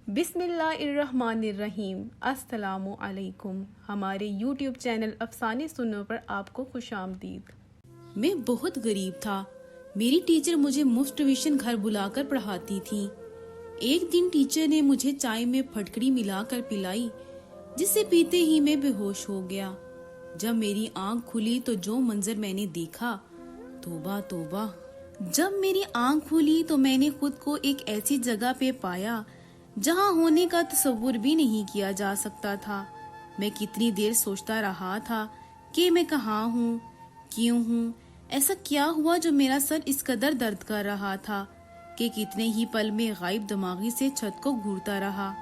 بسم اللہ الرحمن الرحیم۔ السلام علیکم۔ ہمارے یوٹیوب چینل افسانے سنو پر آپ کو خوش آمدید۔ میں بہت غریب تھا۔ میری ٹیچر مجھے مفت ٹیوشن گھر بلا کر پڑھاتی تھی۔ ایک دن ٹیچر نے مجھے چائے میں پھٹکڑی ملا کر پلائی، جس سے پیتے ہی میں بے ہوش ہو گیا۔ جب میری آنکھ کھلی تو جو منظر میں نے دیکھا، توبہ توبہ۔ جب میری آنکھ کھلی تو میں نے خود کو ایک ایسی جگہ پہ پایا جہاں ہونے کا تصور بھی نہیں کیا جا سکتا تھا۔ میں کتنی دیر سوچتا رہا تھا کہ میں کہاں ہوں، کیوں ہوں، ایسا کیا ہوا جو میرا سر اس قدر درد کر رہا تھا کہ کتنے ہی پل میں غائب دماغی سے چھت کو گھورتا رہا۔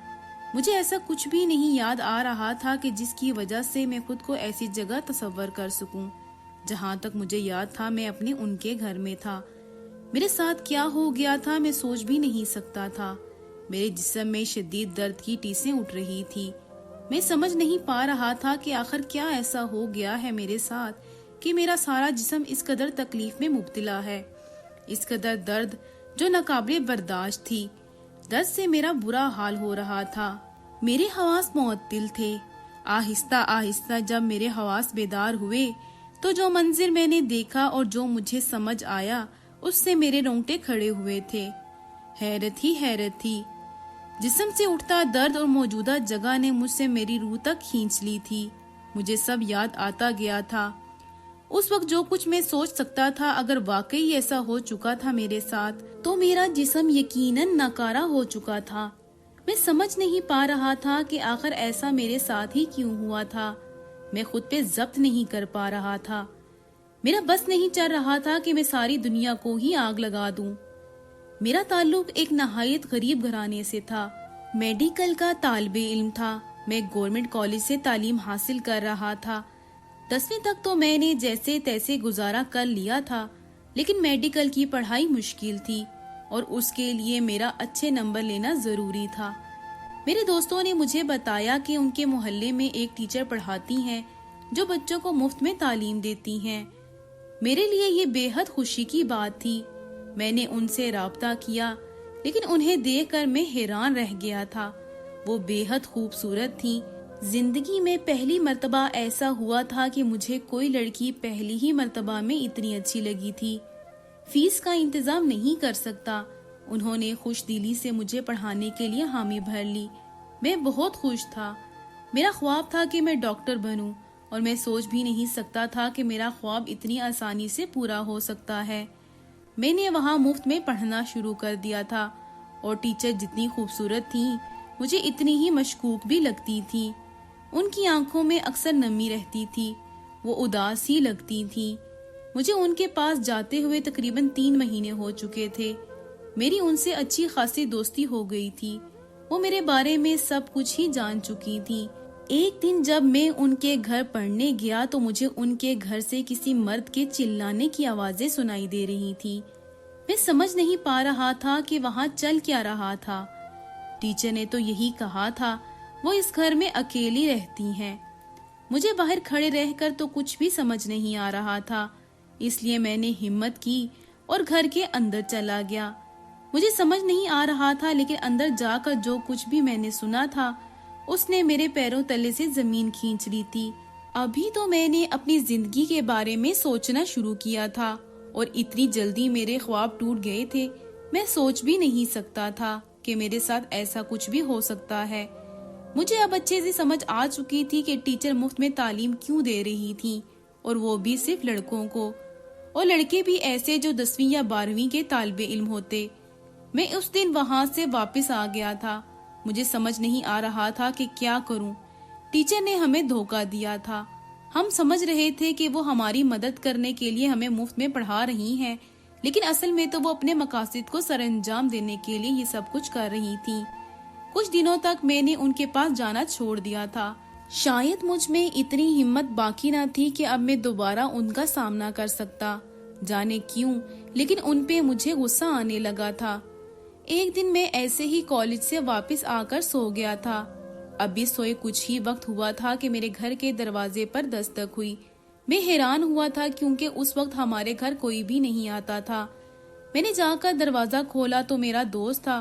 مجھے ایسا کچھ بھی نہیں یاد آ رہا تھا کہ جس کی وجہ سے میں خود کو ایسی جگہ تصور کر سکوں۔ جہاں تک مجھے یاد تھا میں اپنے ان کے گھر میں تھا۔ میرے ساتھ کیا ہو گیا تھا میں سوچ بھی نہیں سکتا تھا۔ میرے جسم میں شدید درد کی ٹیسیں اٹھ رہی تھی۔ میں سمجھ نہیں پا رہا تھا کہ آخر کیا ایسا ہو گیا ہے میرے ساتھ کہ میرا سارا جسم اس قدر تکلیف میں مبتلا ہے، اس قدر درد جو ناقابل برداشت تھی۔ درد سے میرا برا حال ہو رہا تھا۔ میرے حواس معطل تھے۔ آہستہ آہستہ جب میرے حواس بیدار ہوئے تو جو منظر میں نے دیکھا اور جو مجھے سمجھ آیا اس سے میرے رونگٹے کھڑے ہوئے تھے۔ حیرت ہی حیرت تھی۔ جسم سے اٹھتا درد اور موجودہ جگہ نے مجھ سے میری روح تک کھینچ لی تھی۔ مجھے سب یاد آتا گیا تھا۔ اس وقت جو کچھ میں سوچ سکتا تھا، اگر واقعی ایسا ہو چکا تھا میرے ساتھ تو میرا جسم یقیناً ناکارہ ہو چکا تھا۔ میں سمجھ نہیں پا رہا تھا کہ آخر ایسا میرے ساتھ ہی کیوں ہوا تھا۔ میں خود پہ ضبط نہیں کر پا رہا تھا۔ میرا بس نہیں چل رہا تھا کہ میں ساری دنیا کو ہی آگ لگا دوں۔ میرا تعلق ایک نہایت غریب گھرانے سے تھا۔ میڈیکل کا طالب علم تھا۔ میں گورنمنٹ کالج سے تعلیم حاصل کر رہا تھا۔ 10ویں تک تو میں نے جیسے تیسے گزارا کر لیا تھا، لیکن میڈیکل کی پڑھائی مشکل تھی اور اس کے لیے میرا اچھے نمبر لینا ضروری تھا۔ میرے دوستوں نے مجھے بتایا کہ ان کے محلے میں ایک ٹیچر پڑھاتی ہیں جو بچوں کو مفت میں تعلیم دیتی ہیں۔ میرے لیے یہ بے حد خوشی کی بات تھی۔ میں نے ان سے رابطہ کیا، لیکن انہیں دیکھ کر میں حیران رہ گیا تھا۔ وہ بے حد خوبصورت تھیں۔ زندگی میں پہلی مرتبہ ایسا ہوا تھا کہ مجھے کوئی لڑکی پہلی ہی مرتبہ میں اتنی اچھی لگی تھی۔ فیس کا انتظام نہیں کر سکتا، انہوں نے خوش دلی سے مجھے پڑھانے کے لیے حامی بھر لی۔ میں بہت خوش تھا۔ میرا خواب تھا کہ میں ڈاکٹر بنوں، اور میں سوچ بھی نہیں سکتا تھا کہ میرا خواب اتنی آسانی سے پورا ہو سکتا ہے۔ میں نے وہاں مفت میں پڑھنا شروع کر دیا تھا، اور ٹیچر جتنی خوبصورت تھیں مجھے اتنی ہی مشکوک بھی لگتی تھیں۔ ان کی آنکھوں میں اکثر نمی رہتی تھی، وہ اداس ہی لگتی تھیں۔ مجھے ان کے پاس جاتے ہوئے تقریباً 3 مہینے ہو چکے تھے۔ میری ان سے اچھی خاصی دوستی ہو گئی تھی۔ وہ میرے بارے میں سب کچھ ہی جان چکی تھی۔ ایک دن جب میں ان کے گھر پڑھنے گیا تو مجھے ان کے گھر سے کسی مرد کے چلانے کی آوازیں سنائی دے رہی تھی۔ میں سمجھ نہیں پا رہا تھا کہ وہاں چل کیا رہا تھا۔ ٹیچر نے تو یہی کہا تھا وہ اس گھر میں اکیلی رہتی ہیں۔ مجھے باہر کھڑے رہ کر تو کچھ بھی سمجھ نہیں آ رہا تھا، اس لیے میں نے ہمت کی اور گھر کے اندر چلا گیا۔ مجھے سمجھ نہیں آ رہا تھا، لیکن اندر جا کر جو کچھ بھی میں نے سنا تھا اس نے میرے پیروں تلے سے زمین کھینچ لی تھی۔ ابھی تو میں نے اپنی زندگی کے بارے میں سوچنا شروع کیا تھا، اور اتنی جلدی میرے خواب ٹوٹ گئے تھے۔ میں سوچ بھی نہیں سکتا تھا کہ میرے ساتھ ایسا کچھ بھی ہو سکتا ہے۔ مجھے اب اچھے سے سمجھ آ چکی تھی کہ ٹیچر مفت میں تعلیم کیوں دے رہی تھی، اور وہ بھی صرف لڑکوں کو، اور لڑکے بھی ایسے جو 10ویں یا 12ویں کے طالب علم ہوتے۔ میں اس دن وہاں سے واپس آ گیا تھا۔ مجھے سمجھ نہیں آ رہا تھا کہ کیا کروں۔ ٹیچر نے ہمیں دھوکہ دیا تھا۔ ہم سمجھ رہے تھے کہ وہ ہماری مدد کرنے کے لیے ہمیں مفت میں پڑھا رہی ہیں، لیکن اصل میں تو وہ اپنے مقاصد کو سر انجام دینے کے لیے یہ سب کچھ کر رہی تھی۔ کچھ دنوں تک میں نے ان کے پاس جانا چھوڑ دیا تھا۔ شاید مجھ میں اتنی ہمت باقی نہ تھی کہ اب میں دوبارہ ان کا سامنا کر سکتا۔ جانے کیوں، لیکن ان پہ مجھے غصہ آنے لگا تھا۔ ایک دن میں ایسے ہی کالج سے واپس آ کر سو گیا تھا۔ ابھی سوئے کچھ ہی وقت ہوا تھا کہ میرے گھر کے دروازے پر دستک ہوئی۔ میں حیران ہوا تھا کیونکہ اس وقت ہمارے گھر کوئی بھی نہیں آتا تھا۔ میں نے جا کر دروازہ کھولا تو میرا دوست تھا۔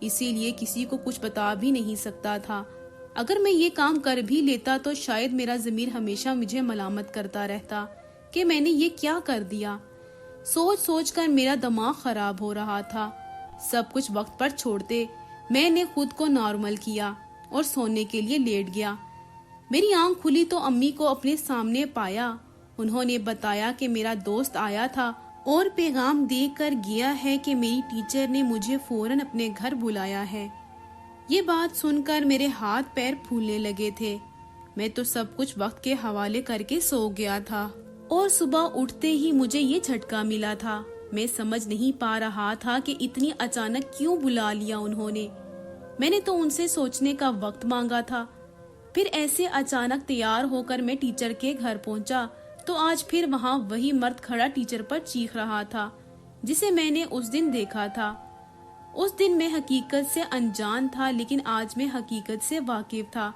اسی لیے کسی کو کچھ بتا بھی نہیں سکتا تھا۔ اگر میں یہ کام کر بھی لیتا تو شاید میرا ضمیر ہمیشہ مجھے ملامت کرتا رہتا کہ میں نے یہ کیا کر دیا۔ سوچ سوچ کر میرا دماغ خراب ہو رہا تھا۔ سب کچھ وقت پر چھوڑتے میں نے خود کو نارمل کیا اور سونے کے لیے لیٹ گیا۔ میری آنکھ کھلی تو امی کو اپنے سامنے پایا۔ انہوں نے بتایا کہ میرا دوست آیا تھا اور پیغام دے کر گیا ہے کہ میری ٹیچر نے مجھے فوراً اپنے گھر بلایا ہے۔ یہ بات سن کر میرے ہاتھ پیر پھولنے لگے تھے۔ میں تو سب کچھ وقت کے حوالے کر کے سو گیا تھا اور صبح اٹھتے ہی مجھے یہ جھٹکا ملا تھا۔ میں سمجھ نہیں پا رہا تھا کہ اتنی اچانک کیوں بلا لیا انہوں نے۔ میں نے تو ان سے سوچنے کا وقت مانگا تھا۔ پھر ایسے اچانک تیار ہو کر میں ٹیچر کے گھر پہنچا تو آج پھر وہاں وہی مرد کھڑا ٹیچر پر چیخ رہا تھا جسے میں نے اس دن دیکھا تھا۔ اس دن میں حقیقت سے انجان تھا لیکن آج میں حقیقت سے واقف تھا۔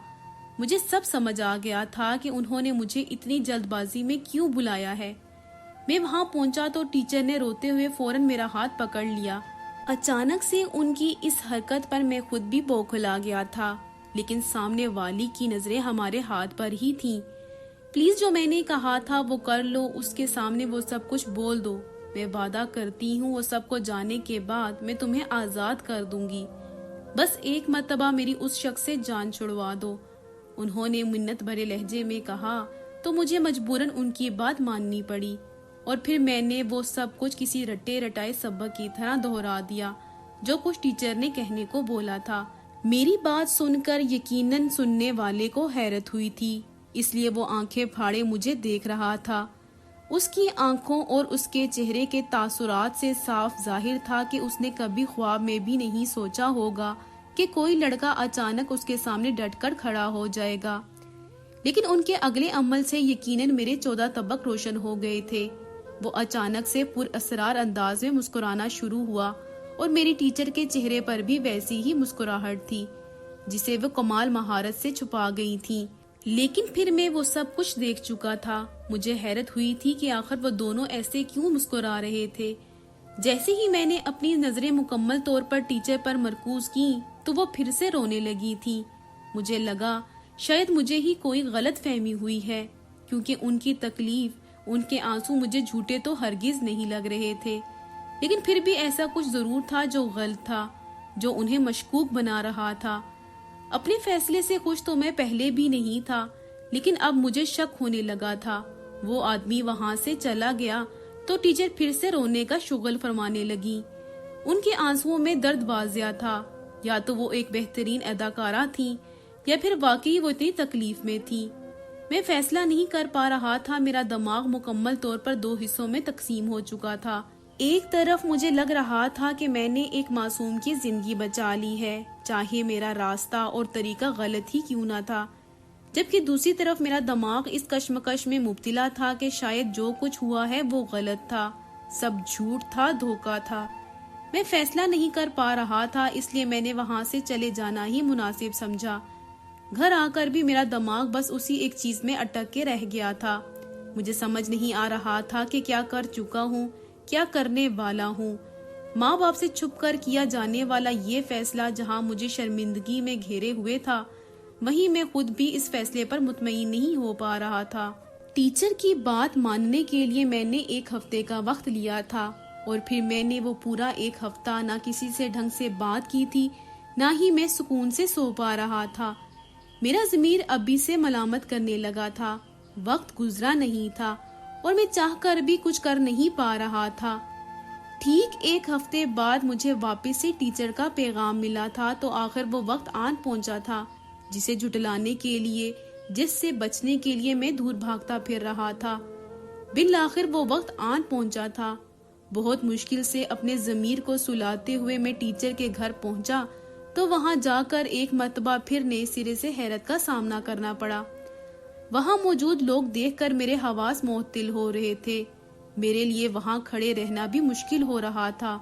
مجھے سب سمجھ آ گیا تھا کہ انہوں نے مجھے اتنی جلد بازی میں کیوں بلایا ہے۔ میں وہاں پہنچا تو ٹیچر نے روتے ہوئے فوراً میرا ہاتھ پکڑ لیا۔ اچانک سے ان کی اس حرکت پر میں خود بھی بوکھلا گیا تھا، لیکن سامنے والی کی نظریں ہمارے ہاتھ پر ہی تھیں۔ پلیز جو میں نے کہا تھا وہ کر لو، اس کے سامنے وہ سب کچھ بول دو۔ میں وعدہ کرتی ہوں وہ سب کو جانے کے بعد میں تمہیں آزاد کر دوں گی۔ بس ایک مرتبہ میری اس شخص سے جان چھڑوا دو۔ انہوں نے منت بھرے لہجے میں کہا تو مجھے مجبوراً ان کی بات ماننی پڑی، اور پھر میں نے وہ سب کچھ کسی رٹے رٹائے سبق کی طرح دہرا دیا جو کچھ ٹیچر نے کہنے کو بولا تھا۔ میری بات سن کر یقیناً سننے والے کو حیرت ہوئی تھی، اس لیے وہ آنکھیں پھاڑے مجھے دیکھ رہا تھا۔ اس کی آنکھوں اور اس کے چہرے کے تاثرات سے صاف ظاہر تھا کہ اس نے کبھی خواب میں بھی نہیں سوچا ہوگا کہ کوئی لڑکا اچانک اس کے سامنے ڈٹ کر کھڑا ہو جائے گا۔ لیکن ان کے اگلے عمل سے یقیناً میرے 14 طبق روشن ہو گئے تھے۔ وہ اچانک سے پر اسرار انداز میں مسکرانا شروع ہوا اور میری ٹیچر کے چہرے پر بھی ویسی ہی مسکراہٹ تھی جسے وہ کمال مہارت سے چھپا گئی تھی۔ لیکن پھر میں وہ سب کچھ دیکھ چکا تھا۔ مجھے حیرت ہوئی تھی کہ آخر وہ دونوں ایسے کیوں مسکرا رہے تھے۔ جیسے ہی میں نے اپنی نظریں مکمل طور پر ٹیچر پر مرکوز کی تو وہ پھر سے رونے لگی تھی۔ مجھے لگا شاید مجھے ہی کوئی غلط فہمی ہوئی ہے، کیونکہ ان کی تکلیف، ان کے آنسو مجھے جھوٹے تو ہرگز نہیں لگ رہے تھے، لیکن پھر بھی ایسا کچھ ضرور تھا جو غلط تھا، جو انہیں مشکوک بنا رہا تھا۔ اپنے فیصلے سے خوش تو میں پہلے بھی نہیں تھا، لیکن اب مجھے شک ہونے لگا تھا۔ وہ آدمی وہاں سے چلا گیا تو ٹیچر پھر سے رونے کا شغل فرمانے لگی۔ ان کے آنسوؤں میں درد واضح تھا، یا تو وہ ایک بہترین اداکارہ تھیں یا پھر واقعی وہ اتنی تکلیف میں تھی۔ میں فیصلہ نہیں کر پا رہا تھا۔ میرا دماغ مکمل طور پر 2 حصوں میں تقسیم ہو چکا تھا۔ ایک طرف مجھے لگ رہا تھا کہ میں نے ایک معصوم کی زندگی بچا لی ہے، چاہے میرا راستہ اور طریقہ غلط ہی کیوں نہ تھا، جبکہ دوسری طرف میرا دماغ اس کشمکش میں مبتلا تھا کہ شاید جو کچھ ہوا ہے وہ غلط تھا، سب جھوٹ تھا، دھوکہ تھا۔ میں فیصلہ نہیں کر پا رہا تھا، اس لیے میں نے وہاں سے چلے جانا ہی مناسب سمجھا۔ گھر آ کر بھی میرا دماغ بس اسی ایک چیز میں اٹک کے رہ گیا تھا۔ مجھے سمجھ نہیں آ رہا تھا کہ کیا کر چکا ہوں، کیا کرنے والا ہوں۔ ماں باپ سے چھپ کر کیا جانے والا یہ فیصلہ جہاں مجھے شرمندگی میں گھیرے ہوئے تھا، وہیں میں خود بھی اس فیصلے پر مطمئن نہیں ہو پا رہا تھا۔ ٹیچر کی بات ماننے کے لیے میں نے 1 ہفتے کا وقت لیا تھا، اور پھر میں نے وہ پورا 1 ہفتہ نہ کسی سے ڈھنگ سے بات کی تھی، نہ ہی میں سکون سے سو پا رہا تھا۔ میرا ضمیر ابھی سے ملامت کرنے لگا تھا۔ وقت گزرا نہیں تھا اور میں چاہ کر بھی کچھ کر نہیں پا رہا تھا۔ ٹھیک 1 ہفتے بعد مجھے واپس سے ٹیچر کا پیغام ملا تھا، تو آخر وہ وقت آن پہنچا تھا جسے جھٹلانے کے لیے، جس سے بچنے کے لیے میں دور بھاگتا پھر رہا تھا۔ بالآخر وہ وقت آن پہنچا تھا۔ بہت مشکل سے اپنے ضمیر کو سلاتے ہوئے میں ٹیچر کے گھر پہنچا تو وہاں جا کر ایک مرتبہ پھر نئے سرے سے حیرت کا سامنا کرنا پڑا۔ وہاں موجود لوگ دیکھ کر میرے حواس معطل ہو رہے تھے۔ میرے لیے وہاں کھڑے رہنا بھی مشکل ہو رہا تھا۔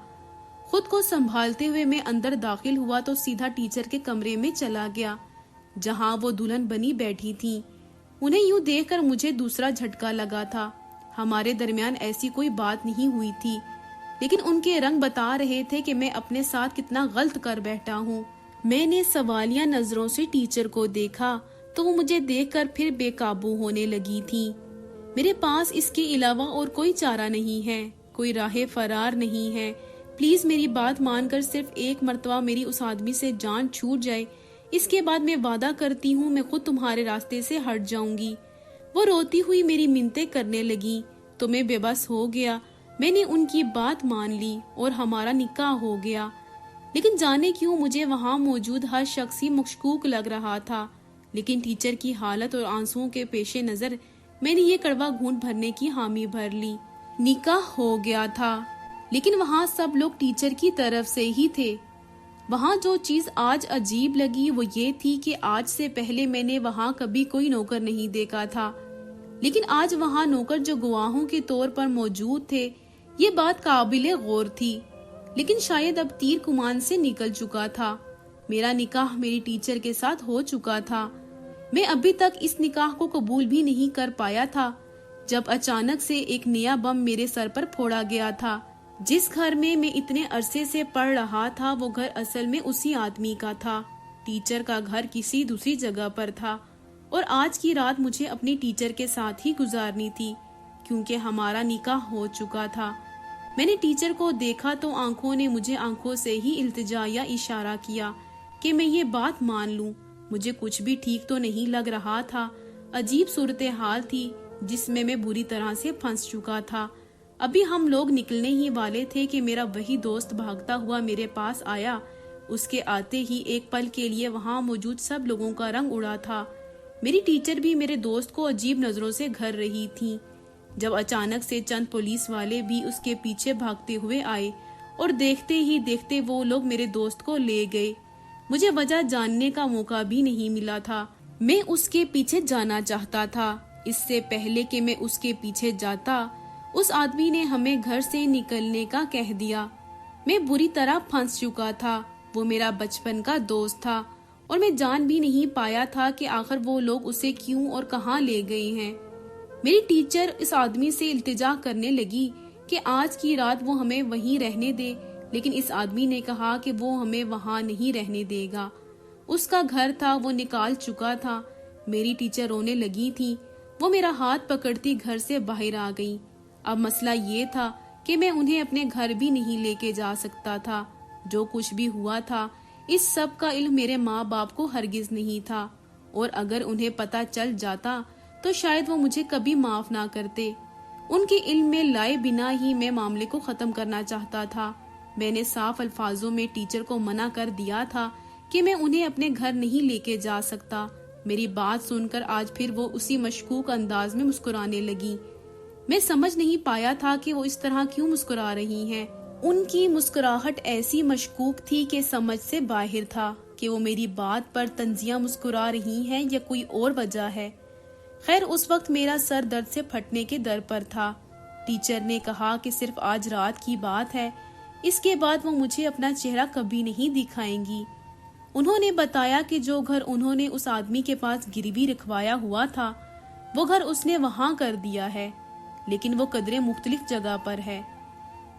خود کو سنبھالتے ہوئے میں اندر داخل ہوا تو سیدھا ٹیچر کے کمرے میں چلا گیا جہاں وہ دلہن بنی بیٹھی تھی۔ انہیں یوں دیکھ کر مجھے دوسرا جھٹکا لگا تھا۔ ہمارے درمیان ایسی کوئی بات نہیں ہوئی تھی۔ لیکن ان کے رنگ بتا رہے تھے کہ میں اپنے ساتھ کتنا غلط کر بیٹھا ہوں۔ میں نے سوالیہ نظروں سے ٹیچر کو دیکھا تو وہ مجھے دیکھ کر پھر بے قابو ہونے لگی تھی۔ میرے پاس اس کے علاوہ اور کوئی چارہ نہیں ہے، کوئی راہ فرار نہیں ہے۔ پلیز میری بات مان کر صرف ایک مرتبہ میری اس آدمی سے جان چھوٹ جائے، اس کے بعد میں وعدہ کرتی ہوں میں خود تمہارے راستے سے ہٹ جاؤں گی۔ وہ روتی ہوئی میری منتیں کرنے لگی تو میں بے بس ہو گیا۔ میں نے ان کی بات مان لی اور ہمارا نکاح ہو گیا۔ لیکن جانے کیوں مجھے وہاں موجود ہر شخص ہی مشکوک لگ رہا تھا، لیکن ٹیچر کی حالت اور آنسوؤں کے پیش نظر میں نے یہ کڑوا گھونٹ بھرنے کی حامی بھر لی۔ نکاح ہو گیا تھا، لیکن وہاں سب لوگ ٹیچر کی طرف سے ہی تھے۔ وہاں جو چیز آج عجیب لگی وہ یہ تھی کہ آج سے پہلے میں نے وہاں کبھی کوئی نوکر نہیں دیکھا تھا، لیکن آج وہاں نوکر جو گواہوں کے طور پر موجود تھے، یہ بات قابل غور تھی۔ لیکن شاید اب تیر کمان سے نکل چکا تھا۔ میرا نکاح میری ٹیچر کے ساتھ ہو چکا تھا۔ میں ابھی تک اس نکاح کو قبول بھی نہیں کر پایا تھا جب اچانک سے ایک نیا بم میرے سر پر پھوڑا گیا تھا۔ جس گھر میں اتنے عرصے سے پڑھ رہا تھا وہ گھر اصل میں اسی آدمی کا تھا۔ ٹیچر کا گھر کسی دوسری جگہ پر تھا اور آج کی رات مجھے اپنی ٹیچر کے ساتھ ہی گزارنی تھی کیونکہ ہمارا نکاح ہو چکا تھا۔ میں نے ٹیچر کو دیکھا تو آنکھوں نے مجھے آنکھوں سے ہی التجا یا اشارہ کیا کہ میں یہ بات مان لوں۔ مجھے کچھ بھی ٹھیک تو نہیں لگ رہا تھا۔ عجیب صورتحال تھی جس میں بری طرح سے پھنس چکا تھا۔ ابھی ہم لوگ نکلنے ہی والے تھے کہ میرا وہی دوست بھاگتا ہوا میرے پاس آیا۔ اس کے آتے ہی ایک پل کے لیے وہاں موجود سب لوگوں کا رنگ اڑا تھا۔ میری ٹیچر بھی میرے دوست کو عجیب نظروں سے گھر رہی تھی جب اچانک سے چند پولیس والے بھی اس کے پیچھے بھاگتے ہوئے آئے اور دیکھتے ہی دیکھتے وہ لوگ میرے دوست کو لے گئے۔ مجھے وجہ جاننے کا موقع بھی نہیں ملا تھا۔ میں اس کے پیچھے جانا چاہتا تھا۔ اس سے پہلے کہ میں اس کے پیچھے جاتا اس آدمی نے ہمیں گھر سے نکلنے کا کہہ دیا۔ میں بری طرح پھنس چکا تھا۔ وہ میرا بچپن کا دوست تھا اور میں جان بھی نہیں پایا تھا کہ آخر وہ لوگ اسے کیوں اور کہاں لے گئے ہیں۔ میری ٹیچر اس آدمی سے التجا کرنے لگی کہ آج کی رات وہ ہمیں وہیں رہنے دے، لیکن اس آدمی نے کہا کہ وہ ہمیں وہاں نہیں رہنے دے گا۔ اس کا گھر تھا، وہ نکال چکا تھا۔ میری ٹیچر رونے لگی تھی۔ وہ میرا ہاتھ پکڑتی گھر سے باہر آ گئی۔ اب مسئلہ یہ تھا کہ میں انہیں اپنے گھر بھی نہیں لے کے جا سکتا تھا۔ جو کچھ بھی ہوا تھا اس سب کا علم میرے ماں باپ کو ہرگز نہیں تھا، اور اگر انہیں پتہ چل جاتا تو شاید وہ مجھے کبھی معاف نہ کرتے۔ ان کے علم میں لائے بنا ہی میں معاملے کو ختم کرنا چاہتا تھا۔ میں نے صاف الفاظوں میں ٹیچر کو منع کر دیا تھا کہ میں انہیں اپنے گھر نہیں لے کے جا سکتا۔ میری بات سن کر آج پھر وہ اسی مشکوک انداز میں مسکرانے لگی۔ میں سمجھ نہیں پایا تھا کہ وہ اس طرح کیوں مسکرا رہی ہیں۔ ان کی مسکراہٹ ایسی مشکوک تھی کہ سمجھ سے باہر تھا کہ وہ میری بات پر طنزیہ مسکرا رہی ہیں یا کوئی اور وجہ ہے۔ خیر اس وقت میرا سر درد سے پھٹنے کے در پر تھا۔ ٹیچر نے کہا کہ صرف آج رات کی بات ہے، اس کے بعد وہ مجھے اپنا چہرہ کبھی نہیں دکھائیں گی۔ انہوں نے بتایا کہ جو گھر انہوں نے اس آدمی کے پاس گروی رکھوایا ہوا تھا وہ گھر اس نے وہاں کر دیا ہے، لیکن وہ قدرے مختلف جگہ پر ہے۔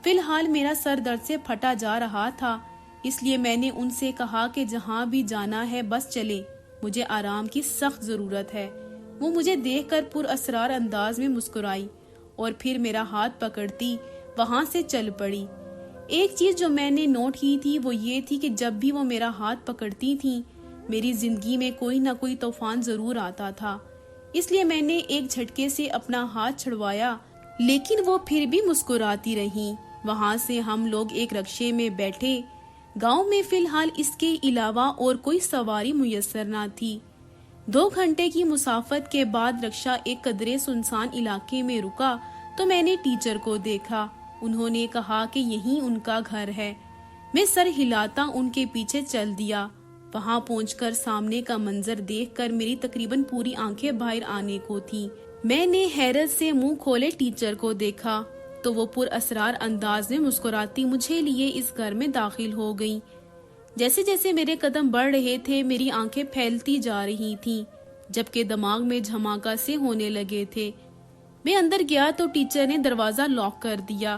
فی الحال میرا سر درد سے پھٹا جا رہا تھا، اس لیے میں نے ان سے کہا کہ جہاں بھی جانا ہے بس چلے، مجھے آرام کی سخت ضرورت ہے۔ وہ مجھے دیکھ کر پر اسرار انداز میں مسکرائی اور پھر میرا ہاتھ پکڑتی وہاں سے چل پڑی۔ ایک چیز جو میں نے نوٹ کی تھی وہ یہ تھی کہ جب بھی وہ میرا ہاتھ پکڑتی تھیں میری زندگی میں کوئی نہ کوئی طوفان ضرور آتا تھا، اس لیے میں نے ایک جھٹکے سے اپنا ہاتھ چھڑوایا، لیکن وہ پھر بھی مسکراتی رہیں۔ وہاں سے ہم لوگ ایک رکشے میں بیٹھے۔ گاؤں میں فی الحال اس کے علاوہ اور کوئی سواری میسر نہ تھی۔ 2 گھنٹے کی مسافت کے بعد رکشہ ایک قدرے سنسان علاقے میں رکا تو میں نے ٹیچر کو دیکھا۔ انہوں نے کہا کہ یہیں ان کا گھر ہے۔ میں سر ہلاتا ان کے پیچھے چل دیا۔ وہاں پہنچ کر سامنے کا منظر دیکھ کر میری تقریباً پوری آنکھیں باہر آنے کو تھی۔ میں نے حیرت سے منہ کھولے ٹیچر کو دیکھا تو وہ پر اسرار انداز میں مسکراتی مجھے لیے اس گھر میں داخل ہو گئی۔ جیسے جیسے میرے قدم بڑھ رہے تھے میری آنکھیں پھیلتی جا رہی تھیں، جبکہ دماغ میں جھماکا سے ہونے لگے تھے۔ میں اندر گیا تو ٹیچر نے دروازہ لاک کر دیا۔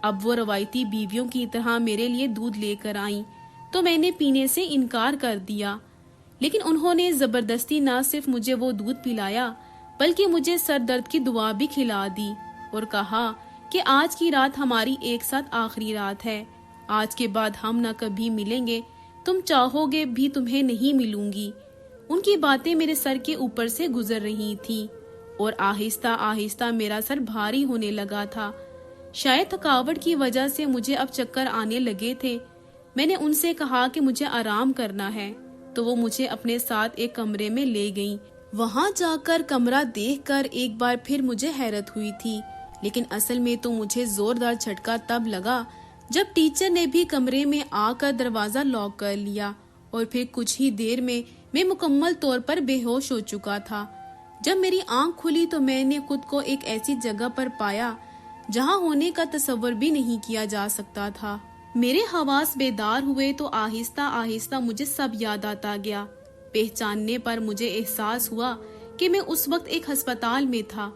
اب وہ روایتی بیویوں کی طرح میرے لیے دودھ لے کر آئیں تو میں نے پینے سے انکار کر دیا، لیکن انہوں نے زبردستی نہ صرف مجھے وہ دودھ پلایا بلکہ مجھے سر درد کی دوا بھی کھلا دی اور کہا کہ آج کی رات ہماری ایک ساتھ آخری رات ہے، آج کے بعد ہم نہ کبھی ملیں گے، تم چاہو گے بھی تمہیں نہیں ملوں گی۔ ان کی باتیں میرے سر کے اوپر سے گزر رہی تھی اور آہستہ آہستہ میرا سر بھاری ہونے لگا تھا۔ شاید تھکاوٹ کی وجہ سے مجھے اب چکر آنے لگے تھے۔ میں نے ان سے کہا کہ مجھے آرام کرنا ہے تو وہ مجھے اپنے ساتھ ایک کمرے میں لے گئیں۔ وہاں جا کر کمرہ دیکھ کر ایک بار پھر مجھے حیرت ہوئی تھی، لیکن اصل میں تو مجھے زوردار جھٹکا تب لگا جب ٹیچر نے بھی کمرے میں آ کر دروازہ لاک کر لیا اور پھر کچھ ہی دیر میں مکمل طور پر بے ہوش ہو چکا تھا۔ جب میری آنکھ کھلی تو میں نے خود کو ایک ایسی جگہ پر پایا جہاں ہونے کا تصور بھی نہیں کیا جا سکتا تھا۔ میرے حواس بیدار ہوئے تو آہستہ آہستہ مجھے سب یاد آتا گیا۔ پہچاننے پر مجھے احساس ہوا کہ میں اس وقت ایک ہسپتال میں تھا۔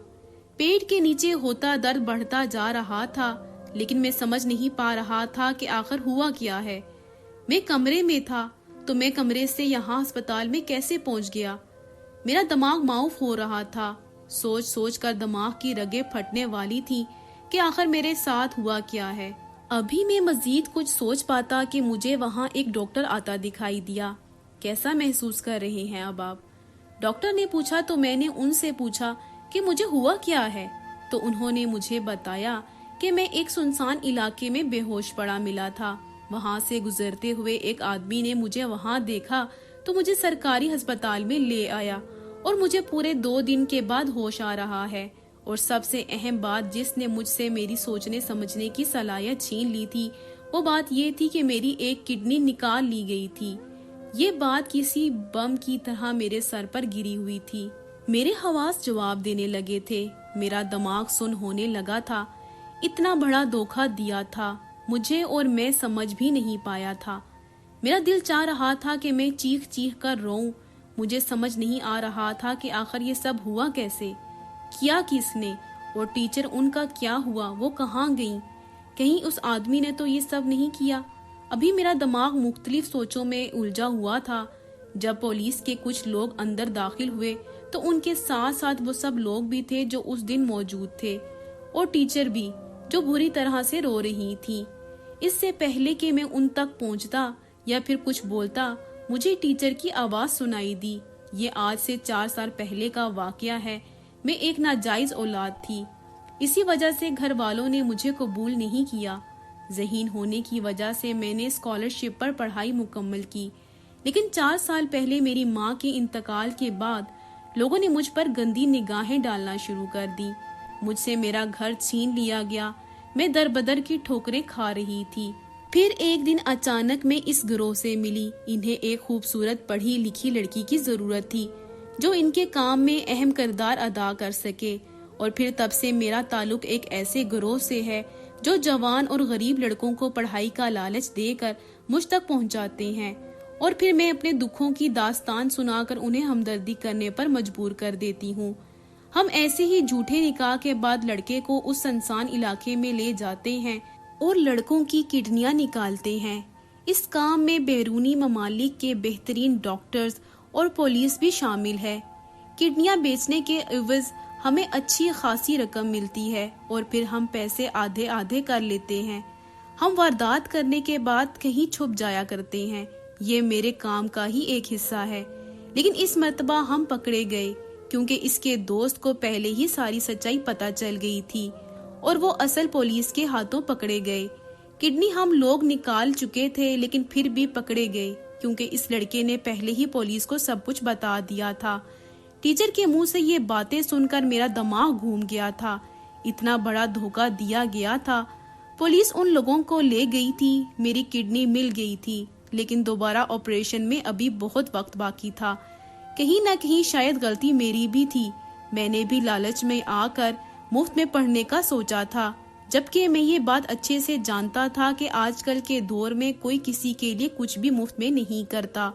پیٹ کے نیچے ہوتا درد بڑھتا جا رہا تھا، لیکن میں سمجھ نہیں پا رہا تھا کہ آخر ہوا کیا ہے۔ میں کمرے میں تھا تو میں کمرے سے یہاں ہسپتال میں کیسے پہنچ گیا؟ میرا دماغ معاف ہو رہا تھا۔ سوچ سوچ کر دماغ کی رگیں پھٹنے والی تھی کہ آخر میرے ساتھ ہوا کیا ہے۔ ابھی میں مزید کچھ سوچ پاتا کہ مجھے وہاں ایک ڈاکٹر آتا دکھائی دیا۔ کیسا محسوس کر رہے ہیں اب آپ؟ ڈاکٹر نے پوچھا تو میں نے ان سے پوچھا کہ مجھے ہوا کیا ہے، تو انہوں نے مجھے بتایا کہ میں ایک سنسان علاقے میں بے ہوش پڑا ملا تھا۔ وہاں سے گزرتے ہوئے ایک آدمی نے مجھے وہاں دیکھا تو مجھے سرکاری ہسپتال میں لے آیا اور مجھے پورے 2 دن کے بعد ہوش آ رہا ہے۔ اور سب سے اہم بات جس نے مجھ سے میری سوچنے سمجھنے کی صلاحیت چھین لی تھی، وہ بات یہ تھی کہ میری ایک کڈنی نکال لی گئی تھی۔ یہ بات کسی بم کی طرح میرے سر پر گری ہوئی تھی۔ میرے حواس جواب دینے لگے تھے، میرا دماغ سن ہونے لگا تھا۔ اتنا بڑا دھوکہ دیا تھا مجھے اور میں سمجھ بھی نہیں پایا تھا۔ میرا دل چاہ رہا تھا کہ میں چیخ چیخ کر روؤں۔ مجھے سمجھ نہیں آ رہا تھا کہ آخر یہ سب ہوا کیسے، کیا کس نے، اور ٹیچر ان کا کیا ہوا، وہ کہاں گئیں؟ کہیں اس آدمی نے تو یہ سب نہیں کیا؟ ابھی میرا دماغ مختلف سوچوں میں الجھا ہوا تھا۔ جب پولیس کے کچھ لوگ اندر داخل ہوئے تو ان کے ساتھ ساتھ وہ سب لوگ بھی تھے جو اس دن موجود تھے، اور ٹیچر بھی جو بری طرح سے رو رہی تھی۔ اس سے پہلے کہ میں ان تک پہنچتا یا پھر کچھ بولتا، مجھے ٹیچر کی آواز سنائی دی۔ یہ آج سے 4 سال پہلے کا واقعہ ہے۔ میں ایک ناجائز اولاد تھی، اسی وجہ سے گھر والوں نے مجھے قبول نہیں کیا۔ ذہین ہونے کی وجہ سے میں نے اسکالرشپ پر پڑھائی مکمل کی، لیکن 4 سال پہلے میری ماں کے انتقال کے بعد لوگوں نے مجھ پر گندی نگاہیں ڈالنا شروع کر دی۔ مجھ سے میرا گھر چھین لیا گیا، میں در بدر کی ٹھوکریں کھا رہی تھی۔ پھر ایک دن اچانک میں اس گروہ سے ملی۔ انہیں ایک خوبصورت پڑھی لکھی لڑکی کی ضرورت تھی جو ان کے کام میں اہم کردار ادا کر سکے، اور پھر تب سے میرا تعلق ایک ایسے گروہ سے ہے جو جوان اور غریب لڑکوں کو پڑھائی کا لالچ دے کر مجھ تک پہنچاتے ہیں، اور پھر میں اپنے دکھوں کی داستان سنا کر انہیں ہمدردی کرنے پر مجبور کر دیتی ہوں۔ ہم ایسے ہی جھوٹے نکاح کے بعد لڑکے کو اس سنسان علاقے میں لے جاتے ہیں اور لڑکوں کی کڈنیاں نکالتے ہیں۔ اس کام میں بیرونی ممالک کے بہترین ڈاکٹرز اور پولیس بھی شامل ہے۔ کڈنیاں بیچنے کے عوض ہمیں اچھی خاصی رقم ملتی ہے اور پھر ہم پیسے آدھے آدھے کر لیتے ہیں۔ ہم واردات کرنے کے بعد کہیں چھپ جایا کرتے ہیں۔ یہ میرے کام کا ہی ایک حصہ ہے، لیکن اس مرتبہ ہم پکڑے گئے کیونکہ اس کے دوست کو پہلے ہی ساری سچائی پتہ چل گئی تھی اور وہ اصل پولیس کے ہاتھوں پکڑے گئے۔ کڈنی ہم لوگ نکال چکے تھے لیکن پھر بھی پکڑے گئے کیونکہ اس لڑکے نے پہلے ہی پولیس کو سب کچھ بتا دیا تھا۔ ٹیچر کے منہ سے یہ باتیں سن کر میرا دماغ گھوم گیا تھا۔ اتنا بڑا دھوکہ دیا گیا تھا۔ پولیس ان لوگوں کو لے گئی تھی، میری کڈنی مل گئی تھی، لیکن دوبارہ آپریشن میں ابھی بہت وقت باقی تھا۔ کہیں نہ کہیں شاید غلطی میری بھی تھی۔ میں نے بھی لالچ میں آ کر مفت میں پڑھنے کا سوچا تھا، جبکہ میں یہ بات اچھے سے جانتا تھا کہ آج کل کے دور میں کوئی کسی کے لیے کچھ بھی مفت میں نہیں کرتا۔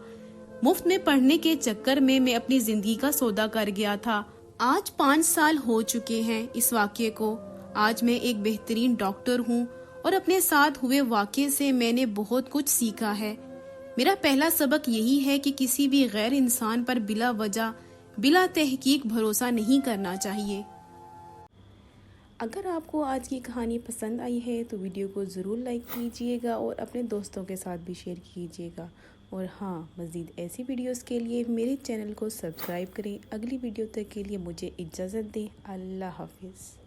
مفت میں پڑھنے کے چکر میں اپنی زندگی کا سودا کر گیا تھا۔ آج 5 سال ہو چکے ہیں اس واقعے کو۔ آج میں ایک بہترین ڈاکٹر ہوں اور اپنے ساتھ ہوئے واقعے سے میں نے بہت کچھ سیکھا ہے۔ میرا پہلا سبق یہی ہے کہ کسی بھی غیر انسان پر بلا وجہ بلا تحقیق بھروسہ نہیں کرنا چاہیے۔ اگر آپ کو آج کی کہانی پسند آئی ہے تو ویڈیو کو ضرور لائک کیجئے گا اور اپنے دوستوں کے ساتھ بھی شیئر کیجئے گا، اور ہاں، مزید ایسی ویڈیوز کے لیے میرے چینل کو سبسکرائب کریں۔ اگلی ویڈیو تک کے لیے مجھے اجازت دیں۔ اللہ حافظ۔